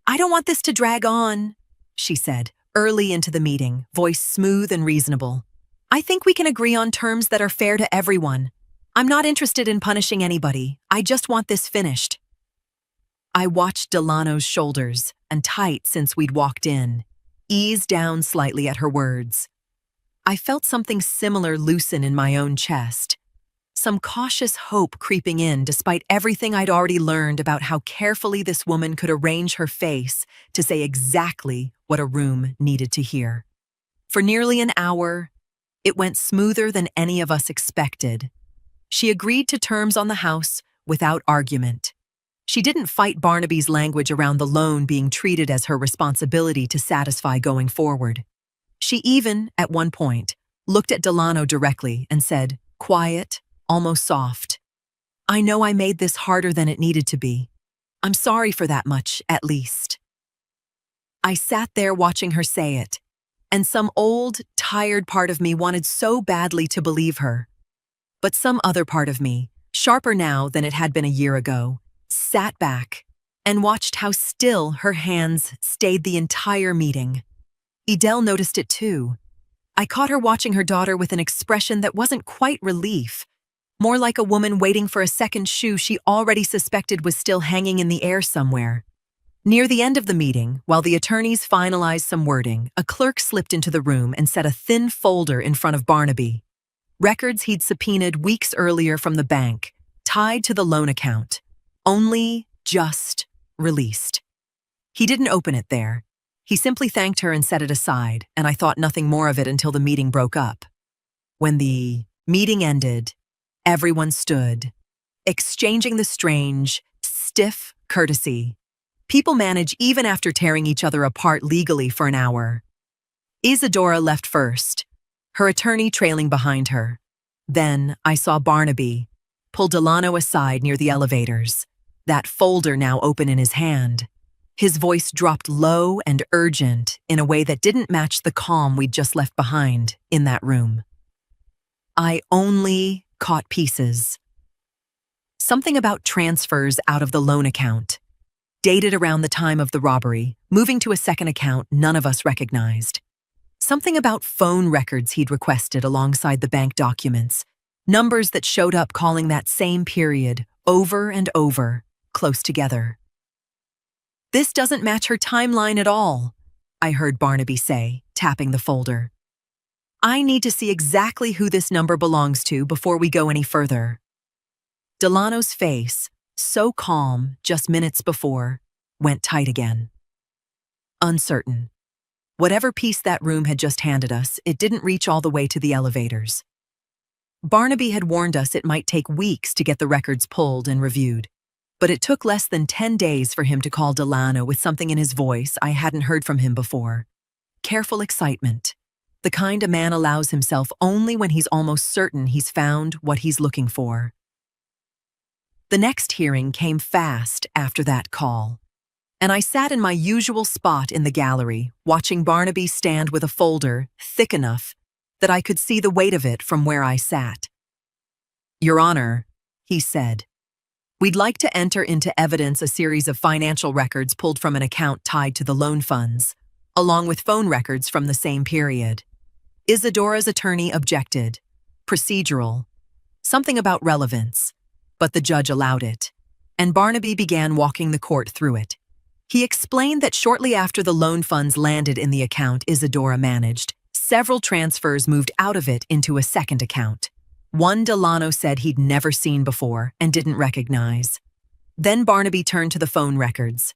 "I don't want this to drag on," she said, early into the meeting, voice smooth and reasonable. "I think we can agree on terms that are fair to everyone. I'm not interested in punishing anybody. I just want this finished." I watched Delano's shoulders, and tight since we'd walked in, ease down slightly at her words. I felt something similar loosen in my own chest, some cautious hope creeping in despite everything I'd already learned about how carefully this woman could arrange her face to say exactly what a room needed to hear. For nearly an hour, it went smoother than any of us expected. She agreed to terms on the house without argument. She didn't fight Barnaby's language around the loan being treated as her responsibility to satisfy going forward. She even, at one point, looked at Delano directly and said, quiet, almost soft, "I know I made this harder than it needed to be. I'm sorry for that much, at least." I sat there watching her say it, and some old, tired part of me wanted so badly to believe her. But some other part of me, sharper now than it had been a year ago, sat back and watched how still her hands stayed the entire meeting. Edel noticed it too. I caught her watching her daughter with an expression that wasn't quite relief, more like a woman waiting for a second shoe she already suspected was still hanging in the air somewhere. Near the end of the meeting, while the attorneys finalized some wording, a clerk slipped into the room and set a thin folder in front of Barnaby. Records he'd subpoenaed weeks earlier from the bank, tied to the loan account. Only just released. He didn't open it there. He simply thanked her and set it aside, and I thought nothing more of it until the meeting broke up. When the meeting ended, everyone stood, exchanging the strange, stiff courtesy people manage even after tearing each other apart legally for an hour. Isadora left first, her attorney trailing behind her. Then I saw Barnaby pull Delano aside near the elevators, that folder now open in his hand. His voice dropped low and urgent in a way that didn't match the calm we'd just left behind in that room. I only caught pieces. Something about transfers out of the loan account, dated around the time of the robbery, moving to a second account none of us recognized. Something about phone records he'd requested alongside the bank documents, numbers that showed up calling that same period over and over, close together. "This doesn't match her timeline at all," I heard Barnaby say, tapping the folder. "I need to see exactly who this number belongs to before we go any further." Delano's face, so calm just minutes before, went tight again. Uncertain. Whatever piece that room had just handed us, it didn't reach all the way to the elevators. Barnaby had warned us it might take weeks to get the records pulled and reviewed, but it took less than 10 days for him to call Delano with something in his voice I hadn't heard from him before. Careful excitement, the kind a man allows himself only when he's almost certain he's found what he's looking for. The next hearing came fast after that call, and I sat in my usual spot in the gallery, watching Barnaby stand with a folder thick enough that I could see the weight of it from where I sat. "Your Honor," he said, "we'd like to enter into evidence a series of financial records pulled from an account tied to the loan funds, along with phone records from the same period." Isadora's attorney objected. Procedural. Something about relevance. But the judge allowed it, and Barnaby began walking the court through it. He explained that shortly after the loan funds landed in the account Isadora managed, several transfers moved out of it into a second account. One Delano said he'd never seen before and didn't recognize. Then Barnaby turned to the phone records.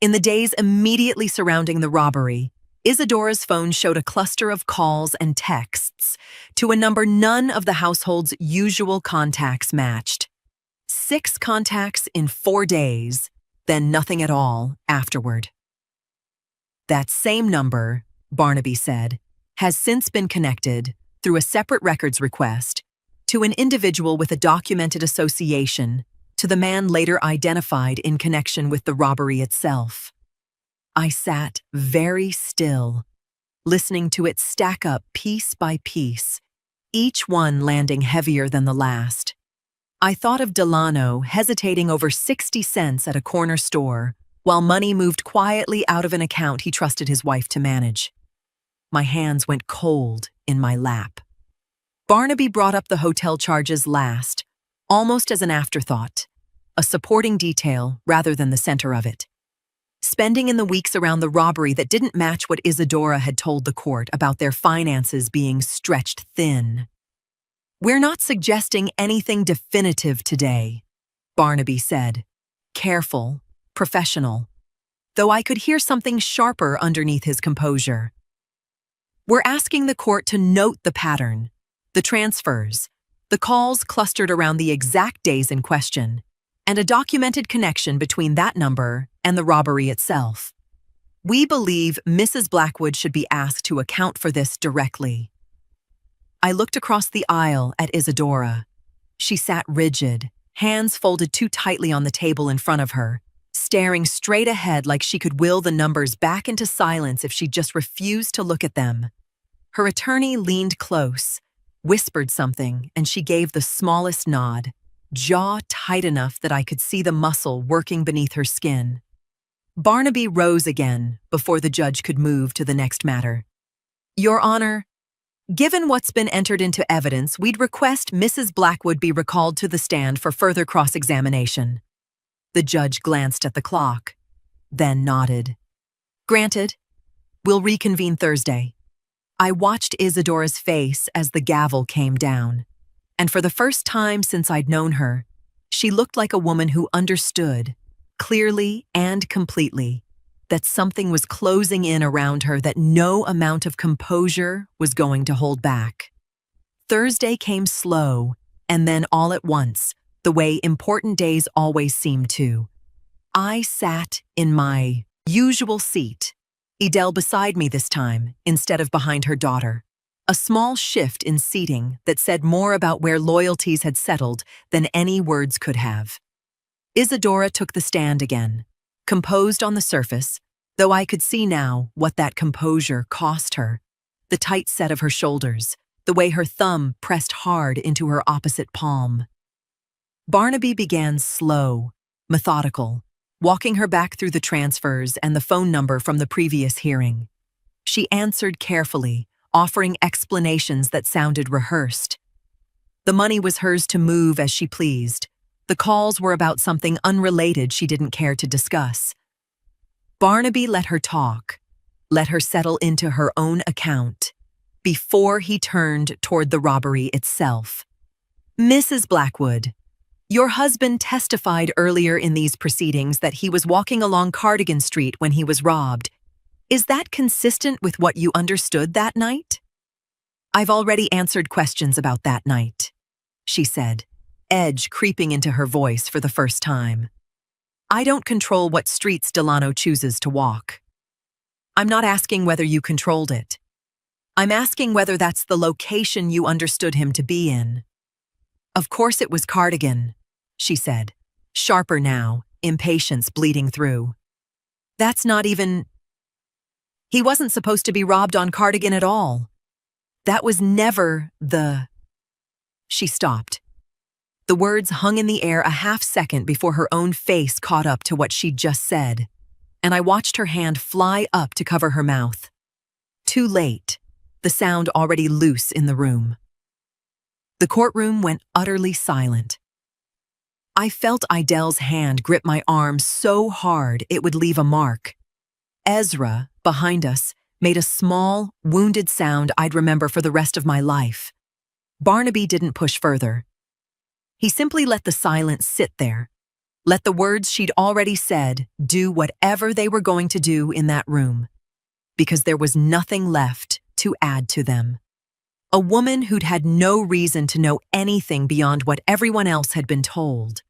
In the days immediately surrounding the robbery, Isadora's phone showed a cluster of calls and texts to a number none of the household's usual contacts matched. 6 contacts in 4 days, then nothing at all afterward. "That same number," Barnaby said, has since been connected, through a separate records request, to an individual with a documented association to the man later identified in connection with the robbery itself. I sat very still, listening to it stack up piece by piece, each one landing heavier than the last. I thought of Delano hesitating over 60 cents at a corner store while money moved quietly out of an account he trusted his wife to manage. My hands went cold in my lap. Barnaby brought up the hotel charges last, almost as an afterthought, a supporting detail rather than the center of it. Spending in the weeks around the robbery that didn't match what Isadora had told the court about their finances being stretched thin. "We're not suggesting anything definitive today," Barnaby said, careful, professional, though I could hear something sharper underneath his composure. "We're asking the court to note the pattern, the transfers, the calls clustered around the exact days in question, and a documented connection between that number and the robbery itself. We believe Mrs. Blackwood should be asked to account for this directly." I looked across the aisle at Isadora. She sat rigid, hands folded too tightly on the table in front of her, staring straight ahead like she could will the numbers back into silence if she just refused to look at them. Her attorney leaned close, whispered something, and she gave the smallest nod, jaw tight enough that I could see the muscle working beneath her skin. Barnaby rose again before the judge could move to the next matter. "Your Honor, given what's been entered into evidence, we'd request Mrs. Blackwood be recalled to the stand for further cross-examination." The judge glanced at the clock, then nodded. "Granted. We'll reconvene Thursday." I watched Isadora's face as the gavel came down, and for the first time since I'd known her, she looked like a woman who understood, clearly and completely, that something was closing in around her that no amount of composure was going to hold back. Thursday came slow, and then all at once, the way important days always seem to. I sat in my usual seat, Edel beside me this time instead of behind her daughter. A small shift in seating that said more about where loyalties had settled than any words could have. Isadora took the stand again, composed on the surface, though I could see now what that composure cost her. The tight set of her shoulders, the way her thumb pressed hard into her opposite palm. Barnaby began slow, methodical, walking her back through the transfers and the phone number from the previous hearing. She answered carefully, offering explanations that sounded rehearsed. The money was hers to move as she pleased. The calls were about something unrelated she didn't care to discuss. Barnaby let her talk, let her settle into her own account, before he turned toward the robbery itself. "Mrs. Blackwood, your husband testified earlier in these proceedings that he was walking along Cardigan Street when he was robbed. Is that consistent with what you understood that night?" "I've already answered questions about that night," she said, edge creeping into her voice for the first time. "I don't control what streets Delano chooses to walk. I'm not asking whether you controlled it. I'm asking whether that's the location you understood him to be in." "Of course it was Cardigan," she said, sharper now, impatience bleeding through. "That's not even... He wasn't supposed to be robbed on Cardigan at all. That was never the..." She stopped. The words hung in the air a half-second before her own face caught up to what she'd just said, and I watched her hand fly up to cover her mouth. Too late, the sound already loose in the room. The courtroom went utterly silent. I felt Idel's hand grip my arm so hard it would leave a mark. Ezra, behind us, made a small, wounded sound I'd remember for the rest of my life. Barnaby didn't push further. He simply let the silence sit there, let the words she'd already said do whatever they were going to do in that room, because there was nothing left to add to them. A woman who'd had no reason to know anything beyond what everyone else had been told,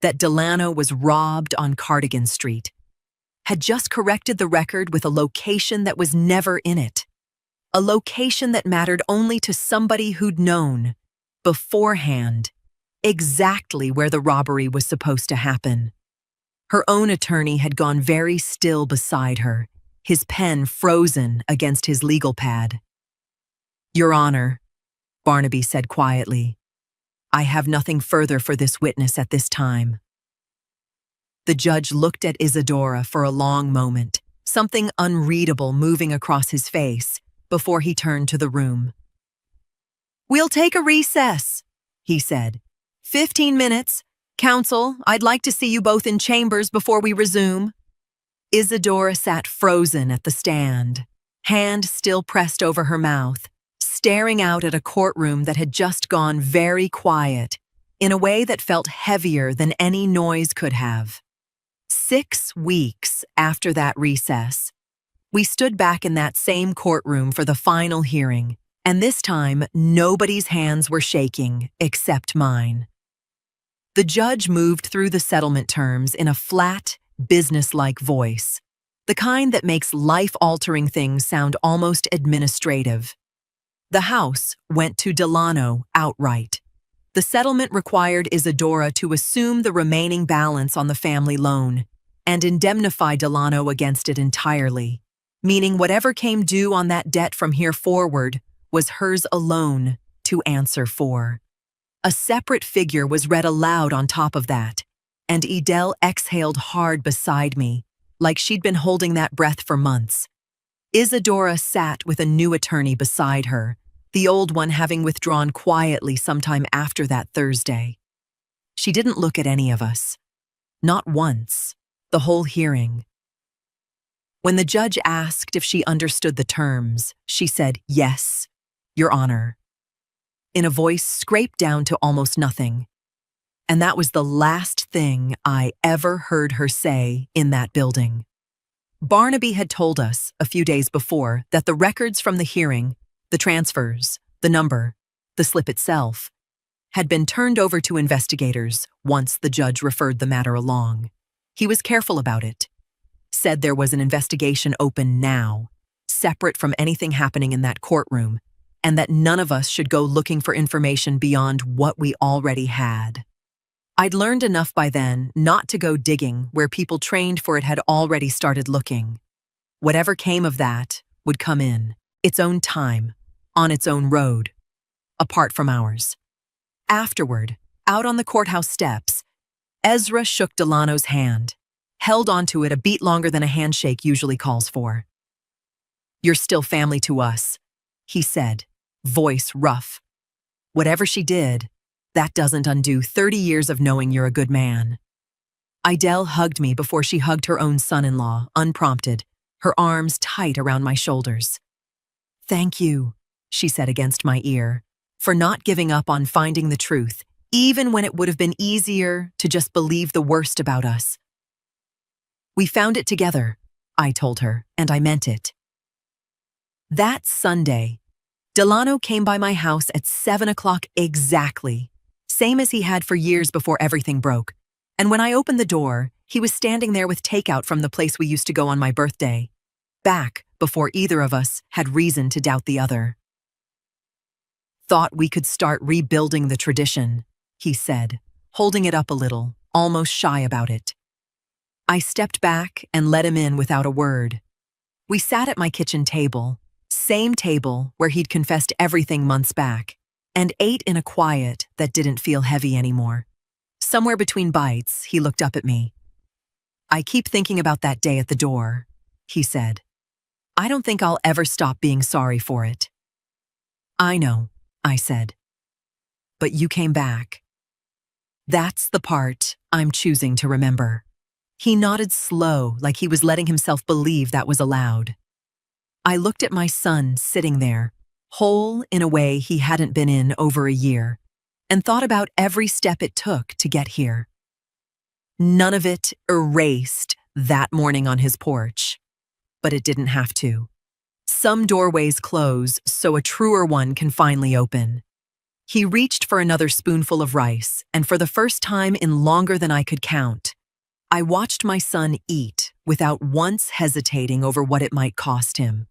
that Delano was robbed on Cardigan Street, had just corrected the record with a location that was never in it. a location that mattered only to somebody who'd known, beforehand, exactly where the robbery was supposed to happen. Her own attorney had gone very still beside her, his pen frozen against his legal pad. "Your Honor," Barnaby said quietly, "I have nothing further for this witness at this time." The judge looked at Isadora for a long moment, something unreadable moving across his face, before he turned to the room. "We'll take a recess," he said. 15 minutes. Counsel, I'd like to see you both in chambers before we resume." Isadora sat frozen at the stand, hand still pressed over her mouth, staring out at a courtroom that had just gone very quiet, in a way that felt heavier than any noise could have. 6 weeks after that recess, we stood back in that same courtroom for the final hearing, and this time nobody's hands were shaking except mine. The judge moved through the settlement terms in a flat, businesslike voice, the kind that makes life-altering things sound almost administrative. The house went to Delano outright. The settlement required Isadora to assume the remaining balance on the family loan and indemnify Delano against it entirely, meaning whatever came due on that debt from here forward was hers alone to answer for. A separate figure was read aloud on top of that, and Edel exhaled hard beside me, like she'd been holding that breath for months. Isadora sat with a new attorney beside her, the old one having withdrawn quietly sometime after that Thursday. She didn't look at any of us. Not once, the whole hearing. When the judge asked if she understood the terms, she said, "Yes, Your Honor," in a voice scraped down to almost nothing. And that was the last thing I ever heard her say in that building. Barnaby had told us a few days before that the records from the hearing, the transfers, the number, the slip itself, had been turned over to investigators once the judge referred the matter along. He was careful about it, said there was an investigation open now, separate from anything happening in that courtroom, and that none of us should go looking for information beyond what we already had. I'd learned enough by then not to go digging where people trained for it had already started looking. Whatever came of that would come in, its own time, on its own road, apart from ours. Afterward, out on the courthouse steps, Ezra shook Delano's hand, held onto it a beat longer than a handshake usually calls for. "You're still family to us," he said, voice rough. "Whatever she did, that doesn't undo 30 years of knowing you're a good man." Idel hugged me before she hugged her own son-in-law, unprompted, her arms tight around my shoulders. "Thank you," she said against my ear, "for not giving up on finding the truth, even when it would have been easier to just believe the worst about us." "We found it together," I told her, and I meant it. That Sunday, Delano came by my house at 7 o'clock exactly, same as he had for years before everything broke, and when I opened the door, he was standing there with takeout from the place we used to go on my birthday, back before either of us had reason to doubt the other. "Thought we could start rebuilding the tradition," he said, holding it up a little, almost shy about it. I stepped back and let him in without a word. We sat at my kitchen table, same table where he'd confessed everything months back, and ate in a quiet that didn't feel heavy anymore. Somewhere between bites, he looked up at me. "I keep thinking about that day at the door," he said. "I don't think I'll ever stop being sorry for it." "I know," I said. "But you came back." That's the part I'm choosing to remember. He nodded slow, like he was letting himself believe that was allowed. I looked at my son sitting there, whole in a way he hadn't been in over a year, and thought about every step it took to get here. None of it erased that morning on his porch, but it didn't have to. Some doorways close so a truer one can finally open. He reached for another spoonful of rice, and for the first time in longer than I could count, I watched my son eat without once hesitating over what it might cost him.